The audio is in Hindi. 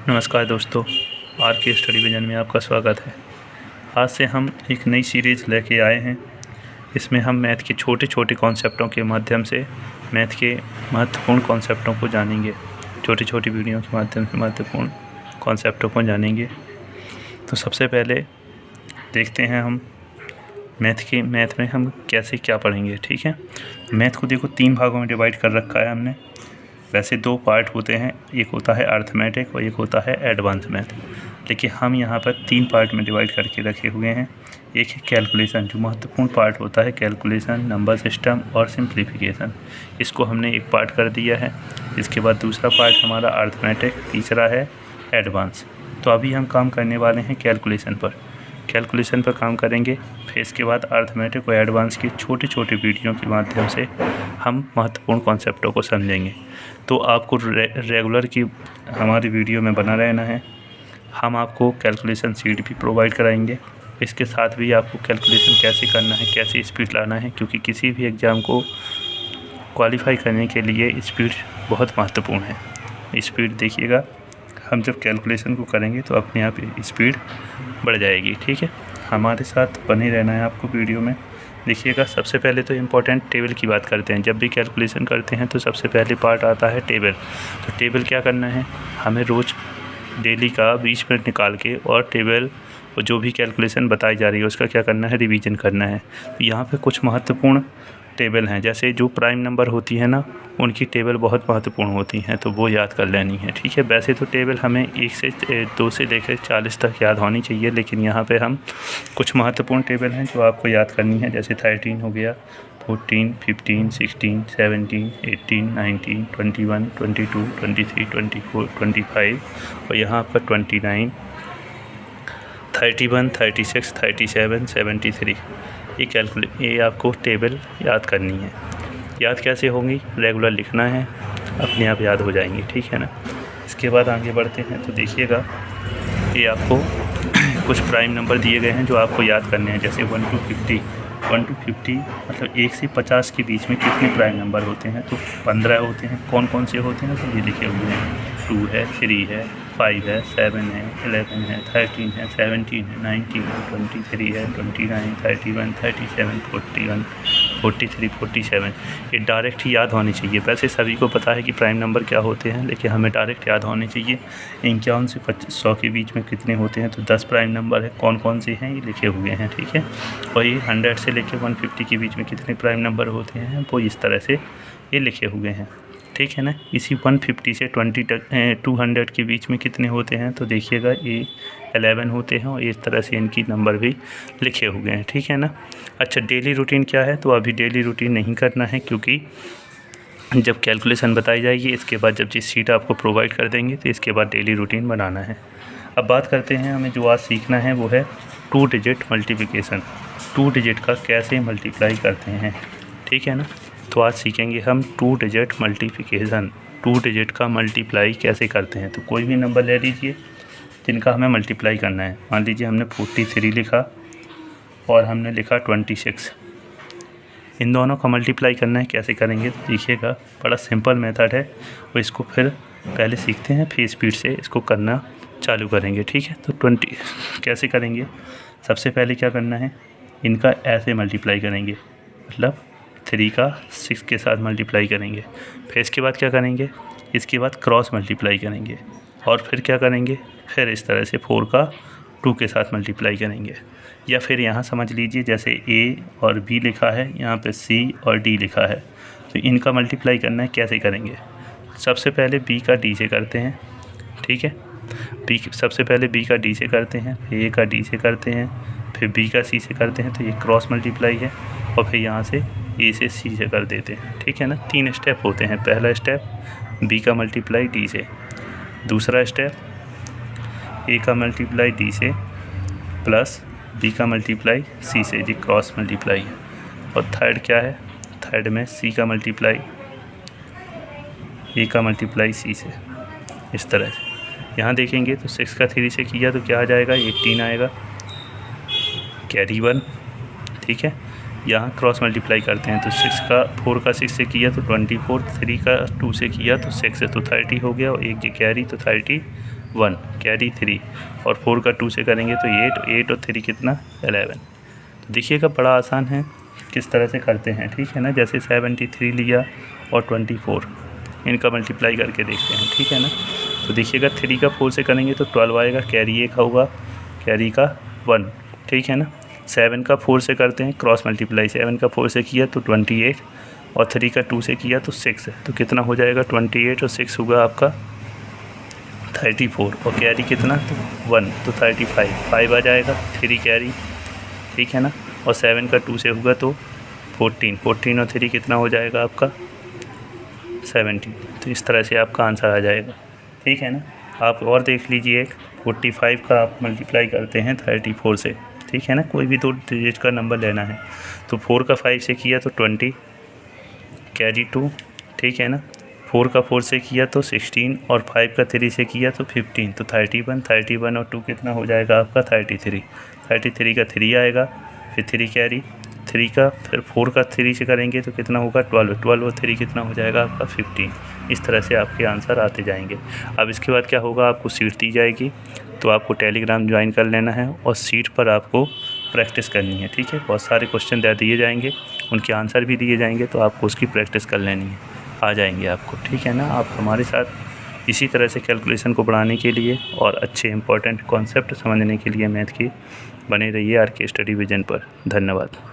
नमस्कार दोस्तों, आर के स्टडी विजन में आपका स्वागत है। आज से हम एक नई सीरीज़ लेके आए हैं। इसमें हम मैथ के छोटे छोटे कॉन्सेप्टों के माध्यम से मैथ के महत्वपूर्ण कॉन्सेप्टों को जानेंगे। छोटी छोटी वीडियो के माध्यम से महत्वपूर्ण कॉन्सेप्टों को जानेंगे। तो सबसे पहले देखते हैं हम मैथ में हम कैसे क्या पढ़ेंगे। ठीक है, मैथ को देखो 3 भागों में डिवाइड कर रखा है हमने। वैसे 2 पार्ट होते हैं, एक होता है अर्थमेटिक और एक होता है एडवांस मैथ, लेकिन हम यहाँ पर 3 पार्ट में डिवाइड करके रखे हुए हैं। एक है कैलकुलेशन, जो महत्वपूर्ण पार्ट होता है, कैलकुलेशन, नंबर सिस्टम और सिंप्लीफिकेशन। इसको हमने एक पार्ट कर दिया है। इसके बाद दूसरा पार्ट हमारा अर्थमेटिक, तीसरा है एडवांस। तो अभी हम काम करने वाले हैं कैलकुलेशन पर काम करेंगे। फिर इसके बाद अर्थमेटिक और एडवांस की छोटे छोटे वीडियो के माध्यम से हम महत्वपूर्ण कॉन्सेप्टों को समझेंगे। तो आपको रेगुलर की हमारी वीडियो में बना रहना है। हम आपको कैलकुलेशन शीट भी प्रोवाइड कराएंगे। इसके साथ भी आपको कैलकुलेशन कैसे करना है, कैसे स्पीड लाना है, क्योंकि किसी भी एग्ज़ाम को क्वालिफाई करने के लिए स्पीड बहुत महत्वपूर्ण है। स्पीड देखिएगा, हम जब कैलकुलेशन को करेंगे तो अपने आप स्पीड बढ़ जाएगी। ठीक है, हमारे साथ बने रहना है आपको वीडियो में। देखिएगा, सबसे पहले तो इम्पोर्टेंट टेबल की बात करते हैं। जब भी कैलकुलेशन करते हैं तो सबसे पहले पार्ट आता है टेबल। तो टेबल क्या करना है, हमें रोज़ डेली का 20 मिनट निकाल के और टेबल जो भी कैलकुलेशन बताई जा रही है उसका क्या करना है, रिवीजन करना है। तो यहाँ पे कुछ महत्वपूर्ण टेबल हैं, जैसे जो प्राइम नंबर होती है ना, उनकी टेबल बहुत महत्वपूर्ण होती हैं, तो वो याद कर लेनी है। ठीक है, वैसे तो टेबल हमें 1 से 2 से लेकर 40 तक याद होनी चाहिए, लेकिन यहाँ पे हम कुछ महत्वपूर्ण टेबल हैं जो आपको याद करनी है। जैसे 13 हो गया, 14, 15, 16, 17, 18, 19, 21, 22, 23, 24, 25 और यहाँ पर 29, 31, 36, 37, 73। ये आपको टेबल याद करनी है। याद कैसे होंगी, रेगुलर लिखना है, अपने आप याद हो जाएंगी। ठीक है ना। इसके बाद आगे बढ़ते हैं तो देखिएगा, ये आपको कुछ प्राइम नंबर दिए गए हैं जो आपको याद करने हैं। जैसे 1 to 50 मतलब 1 से 50 के बीच में कितने प्राइम नंबर होते हैं, तो 15 होते हैं। कौन कौन से होते हैं, तो ये लिखे हुए हैं। 2 है, 3 है, 5 है, 7 है, 11 है, 13 है, 17 है, 19 है, 23 है, 29, 31, 37, 41, 43, 47। ये डायरेक्ट ही याद होनी चाहिए। वैसे सभी को पता है कि प्राइम नंबर क्या होते हैं, लेकिन हमें डायरेक्ट याद होने चाहिए। 51 से 100 के बीच में कितने होते हैं, तो 10 प्राइम नंबर है। कौन कौन से हैं, ये लिखे हुए हैं। ठीक है, और ये 100 से लेकर 150 के बीच में कितने प्राइम नंबर होते हैं, वो इस तरह से ये लिखे हुए हैं। ठीक है ना। इसी 150 से 200 के बीच में कितने होते हैं, तो देखिएगा ये 11 होते हैं और इस तरह से इनकी नंबर भी लिखे हुए हैं। ठीक है ना। अच्छा, डेली रूटीन क्या है, तो अभी डेली रूटीन नहीं करना है, क्योंकि जब कैलकुलेशन बताई जाएगी, इसके बाद जब जिस शीट आपको प्रोवाइड कर देंगे तो इसके बाद डेली रूटीन बनाना है। अब बात करते हैं, हमें जो आज सीखना है वो है 2 डिजिट मल्टीप्लिकेशन। 2 डिजिट का कैसे मल्टीप्लाई करते हैं। ठीक है ना। तो आज सीखेंगे हम 2 डिजिट मल्टीप्लिकेशन। 2 डिजिट का मल्टीप्लाई कैसे करते हैं। तो कोई भी नंबर ले लीजिए जिनका हमें मल्टीप्लाई करना है। मान लीजिए हमने 43 लिखा और हमने लिखा 26। इन दोनों का मल्टीप्लाई करना है, कैसे करेंगे, तो देखिएगा, बड़ा सिंपल मेथड है। और इसको फिर पहले सीखते हैं, फिर स्पीड से इसको करना चालू करेंगे। ठीक है, तो 20 कैसे करेंगे। सबसे पहले क्या करना है, इनका ऐसे मल्टीप्लाई करेंगे, मतलब 3 का 6 के साथ मल्टीप्लाई करेंगे। फिर इसके बाद क्या करेंगे, इसके बाद क्रॉस मल्टीप्लाई करेंगे। और फिर क्या करेंगे, फिर इस तरह से 4 का 2 के साथ मल्टीप्लाई करेंगे। या फिर यहाँ समझ लीजिए, जैसे ए और बी लिखा है, यहाँ पे सी और डी लिखा है, तो इनका मल्टीप्लाई करना है। कैसे करेंगे, सबसे पहले बी का डी से करते हैं। ठीक है, सबसे पहले बी का डी से करते हैं, फिर ए का डी से करते हैं, फिर बी का सी से करते हैं, तो ये क्रॉस मल्टीप्लाई है। और फिर यहाँ से ए से सी से कर देते हैं। ठीक है ना। 3 स्टेप होते हैं। पहला स्टेप बी का मल्टीप्लाई डी से, दूसरा स्टेप ए का मल्टीप्लाई डी से प्लस बी का मल्टीप्लाई सी से, जी क्रॉस मल्टीप्लाई है। और थर्ड क्या है, थर्ड में सी का मल्टीप्लाई ए का मल्टीप्लाई सी से, इस तरह से। यहाँ देखेंगे तो 6 का 3 से किया तो क्या आ जाएगा, 18 आएगा, कैरी 1। ठीक है, यहाँ क्रॉस मल्टीप्लाई करते हैं तो 4 का 6 से किया तो 24, 3 का 2 से किया तो 6 है, तो 30 हो गया, और एक ये कैरी तो 30 1, कैरी 3 और 4 का 2 से करेंगे तो 8 और 3 कितना 11। तो देखिएगा बड़ा आसान है किस तरह से करते हैं, ठीक है ना। जैसे 73 लिया और 24, इनका मल्टीप्लाई करके देखते हैं, ठीक है ना। तो देखिएगा 3 का 4 से करेंगे तो 12 आएगा, कैरी 1 होगा, कैरी का 1, ठीक है ना। 7 का 4 से करते हैं क्रॉस मल्टीप्लाई, 7 का 4 से किया तो 28 और 3 का 2 से किया तो 6, तो कितना हो जाएगा 28 और 6 होगा आपका 34 और कैरी कितना तो 1 तो 35, 5 आ जाएगा, 3 कैरी, ठीक है ना। और 7 का 2 से होगा तो 14 और 3 कितना हो जाएगा आपका 70। तो इस तरह से आपका आंसर आ जाएगा, ठीक है ना। आप और देख लीजिए, 45 का आप मल्टीप्लाई करते हैं 34 से, ठीक है ना। कोई भी 2 डिजिट का नंबर लेना है तो 4 का 5 से किया तो 20, कैरी 2, ठीक है ना। 4 का 4 से किया तो 16 और 5 का 3 से किया तो 15, तो 31 और 2 कितना हो जाएगा आपका 33 का 3 आएगा, फिर 3 कैरी 3 का, फिर 4 का 3 से करेंगे तो कितना होगा 12 और 3 कितना हो जाएगा आपका 15। इस तरह से आपके आंसर आते जाएंगे। अब इसके बाद क्या होगा, आपको सीट दी जाएगी तो आपको टेलीग्राम ज्वाइन कर लेना है और सीट पर आपको प्रैक्टिस करनी है, ठीक है। बहुत सारे क्वेश्चन दे दिए जाएंगे, उनके आंसर भी दिए जाएंगे, तो आपको उसकी प्रैक्टिस कर लेनी है, आ जाएंगे आपको, ठीक है ना। आप हमारे साथ इसी तरह से कैलकुलेशन को बढ़ाने के लिए और अच्छे इंपॉर्टेंट कॉन्सेप्ट समझने के लिए मैथ की बने रहिए RK स्टडी विजन पर। धन्यवाद।